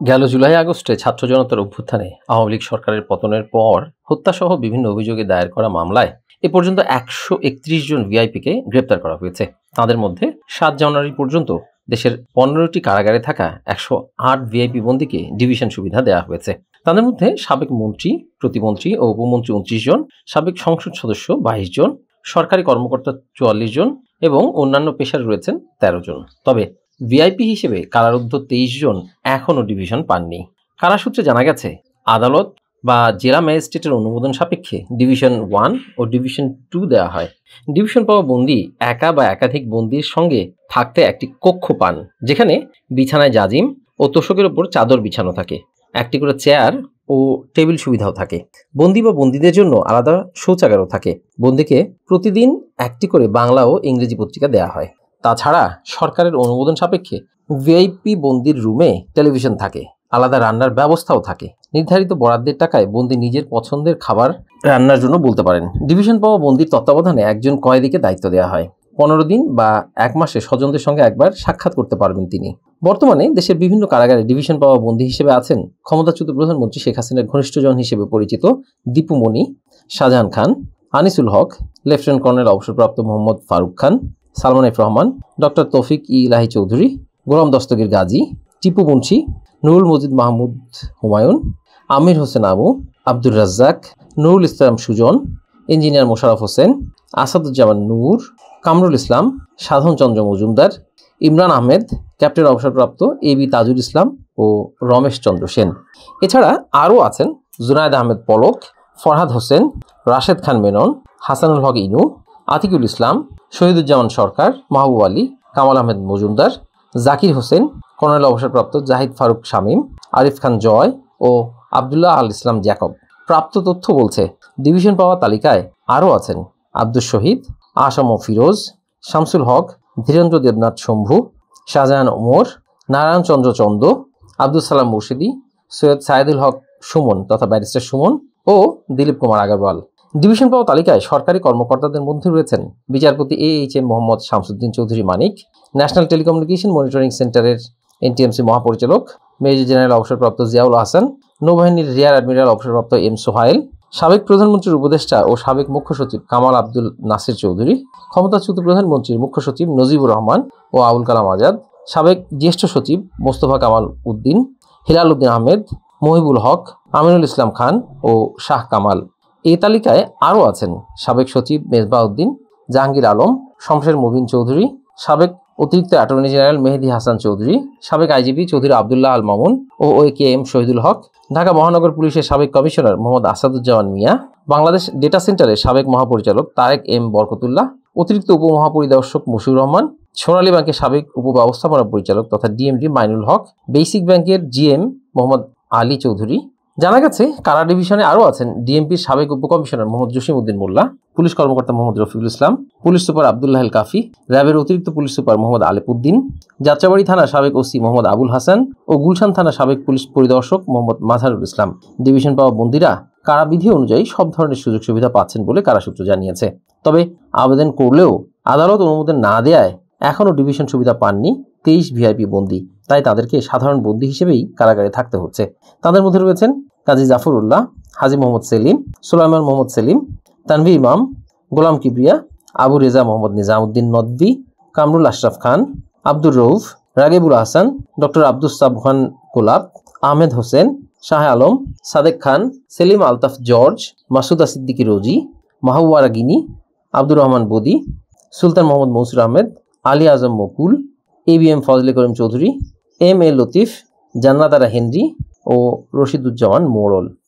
গেল জুলাই আগস্টে ছাত্র জনতার অভ্যুত্থানে আওয়ামী লীগ সরকারের পতনের পর হত্যাসহ বিভিন্ন অভিযোগে দায়ের করা মামলায় এ পর্যন্ত 131 জন ভিআইপিকে গ্রেপ্তার করা হয়েছে। তাদের মধ্যে 7 জানুয়ারি পর্যন্ত দেশের 15টি কারাগারে থাকা 108 ভিআইপি বন্দীকে ডিভিশন সুবিধা দেওয়া হয়েছে। তাদের মধ্যে সাবেক মন্ত্রী, প্রতিমন্ত্রী ও উপমন্ত্রী 29 জন, সাবেক সংসদ সদস্য 22 জন, সরকারি কর্মকর্তা 44 জন এবং অন্যান্য পেশার রয়েছেন 13 জন। তবে ভিআইপি হিসেবে কারারুদ্ধ 23 জন এখনও ডিভিশন পাননি। কারা সূত্রে জানা গেছে, আদালত বা জেলা ম্যাজিস্ট্রেটের অনুমোদন সাপেক্ষে ডিভিশন 1 ও ডিভিশন 2 দেওয়া হয়। ডিভিশন পাওয়া বন্দী একা বা একাধিক বন্দীর সঙ্গে থাকতে একটি কক্ষ পান, যেখানে বিছানায় জাজিম ও তোশকের উপর চাদর বিছানো থাকে। একটি করে চেয়ার ও টেবিল সুবিধাও থাকে। বন্দী বা বন্দীদের জন্য আলাদা শৌচাগারও থাকে। বন্দীকে প্রতিদিন একটি করে বাংলা ও ইংরেজি পত্রিকা দেওয়া হয়। তাছাড়া সরকারের অনুমোদন সাপেক্ষে ভিআইপি বন্দির রুমে টেলিভিশন থাকে, আলাদা রান্নার ব্যবস্থাও থাকে। নির্ধারিত বরাদ্দের টাকায় বন্দি নিজের পছন্দের খাবার রান্নার জন্য বলতে পারেন। ডিভিশন পাওয়া বন্দির তত্ত্বাবধানে একজন কয়েদিকে দায়িত্ব দেওয়া হয়। 15 দিন বা 1 মাসে স্বজনদের সঙ্গে একবার সাক্ষাৎ করতে পারবেন তিনি। বর্তমানে দেশের বিভিন্ন কারাগারে ডিভিশন পাওয়া বন্দী হিসেবে আছেন ক্ষমতাচ্যুত প্রধানমন্ত্রী শেখ হাসিনার ঘনিষ্ঠজন হিসেবে পরিচিত দীপু মনি, শাহজাহান খান, আনিসুল হক, লেফটেন্যান্ট কর্নেল অবসরপ্রাপ্ত মোহাম্মদ ফারুক খান, সালমান এফ রহমান, ডক্টর তৌফিক ইলাহি চৌধুরী, গোলাম দস্তগীর গাজী, টিপু মুন্সি, নুরুল মজিদ মাহমুদ হুমায়ুন, আমির হোসেন আবু, আব্দুর রাজ্জাক, নুরুল ইসলাম সুজন, ইঞ্জিনিয়ার মোশাররফ হোসেন, আসাদুজ্জামান নূর, কামরুল ইসলাম, সাধন চন্দ্র মজুমদার, ইমরান আহমেদ, ক্যাপ্টেন অবসরপ্রাপ্ত এবি তাজুল ইসলাম ও রমেশ চন্দ্র সেন। এছাড়া আরও আছেন জুনায়েদ আহমেদ পলক, ফরহাদ হোসেন, রাশেদ খান মেনন, হাসানুল হক ইনু, আতিকুল ইসলাম, শহীদুজ্জামান সরকার, মাহবুব আলী, কামাল আহমেদ মজুমদার, জাকির হোসেন, কর্নেল অবসরপ্রাপ্ত জাহিদ ফারুক শামীম, আরিফ খান জয় ও আবদুল্লাহ আল ইসলাম জ্যাকব। প্রাপ্ত তথ্য বলছে, ডিভিশন পাওয়া তালিকায় আরও আছেন আব্দুস শহীদ, আসম ফিরোজ, শামসুল হক, ধীরেন্দ্র দেবনাথ শম্ভু, শাহজাহান ওমর, নারায়ণ চন্দ্র চন্দ, আব্দুল সালাম মুর্শিদি, সৈয়দ সায়েদুল হক সুমন তথা ব্যারিস্টার সুমন ও দিলীপ কুমার আগরওয়াল। ডিভিশন পাওয়া তালিকায় সরকারি কর্মকর্তাদের মধ্যে রয়েছেন বিচারপতি AHM মোহাম্মদ শামসুদ্দিন চৌধুরী মানিক, ন্যাশনাল টেলিকমিউনিকেশন মনিটরিং সেন্টারের NTMC মহাপরিচালক মেজর জেনারেল অবসরপ্রাপ্ত জিয়াউল হাসান, নৌবাহিনীর রিয়ার অ্যাডমিরাল অবসরপ্রাপ্ত M সোহাইল, সাবেক প্রধানমন্ত্রীর উপদেষ্টা ও সাবেক মুখ্য সচিব কামাল আব্দুল নাসির চৌধুরী, ক্ষমতাচ্যুত প্রধানমন্ত্রীর মুখ্য সচিব নজিবুর রহমান ও আবুল কালাম আজাদ, সাবেক জ্যেষ্ঠ সচিব মোস্তফা কামাল উদ্দিন, হিলাল উদ্দিন আহমেদ, মহিবুল হক, আমিনুল ইসলাম খান ও শাহ কামাল। এই তালিকায় আরও আছেন সাবেক সচিব মেজবাহ উদ্দিন, জাহাঙ্গীর আলম, শমশের মুবিন চৌধুরী, সাবেক অতিরিক্ত অ্যাটর্নি জেনারেল মেহেদি হাসান চৌধুরী, সাবেক IGP চৌধুরী আবদুল্লাহ আল মামুন ও OKM শহীদুল হক, ঢাকা মহানগর পুলিশের সাবেক কমিশনার মোহাম্মদ আসাদুজ্জামান মিয়া, বাংলাদেশ ডেটা সেন্টারের সাবেক মহাপরিচালক তারেক M বরকতুল্লাহ, অতিরিক্ত উপমহাপরিদর্শক মশিউর রহমান, সোনালী ব্যাংকের সাবেক উপব্যবস্থাপনা পরিচালক তথা DMD মাইনুল হক, বেসিক ব্যাংকের GM মোহাম্মদ আলী চৌধুরী। জানা গেছে, কারা ডিভিশনে আরও আছেন DMPর সাবেক উপকমিশনার মোহাম্মদ জসিম উদ্দিন মোল্লা, পুলিশ কর্মকর্তা মোহাম্মদ রফিকুল ইসলাম, পুলিশ সুপার আবদুল্লাহ আল কাফি, র্যাবের অতিরিক্ত পুলিশ সুপার মোহাম্মদ আলেপ উদ্দিন, যাত্রাবাড়ি থানার সাবেক OC মোহাম্মদ আবুল হাসান ও গুলশান থানার সাবেক পুলিশ পরিদর্শক মোহাম্মদ মাজহারুল ইসলাম। ডিভিশন পাওয়া বন্দীরা কারাবিধি অনুযায়ী সব ধরনের সুযোগ সুবিধা পাচ্ছেন বলে কারা সূত্র জানিয়েছে। তবে আবেদন করলেও আদালত অনুমোদন না দেয়ায় এখনও ডিভিশন সুবিধা পাননি 23 ভিআইপি বন্দী। তাই তাদেরকে সাধারণ বন্দী হিসেবেই কারাগারে থাকতে হচ্ছে। তাদের মধ্যে রয়েছেন কাজী জাফরুল্লাহ, হাজি মোহাম্মদ সেলিম, সুলাইমান মোহাম্মদ সেলিম, তানভীর ইমাম, গোলাম কিবরিয়া, আবু রেজা মোহাম্মদ নিজামুদ্দিন নদভী, কামরুল আশরাফ খান, আব্দুর রউফ, রাগিবুল আহসান, ডক্টর আব্দুস সাবহান গোলাপ, আহমেদ হোসেন, শাহ আলম, সাদেক খান, সেলিম আলতাফ জর্জ, মাসুদা সিদ্দিকী রোজি, মাহবুবা গিনি, আব্দুর রহমান বদি, সুলতান মোহাম্মদ মনসুর আহমেদ, আলী আজম মকুল, ABM ফজলে করিম চৌধুরী, MA লতিফ, জান্নাত আরা হেনরি ও রশিদুজ্জামান মোড়ল।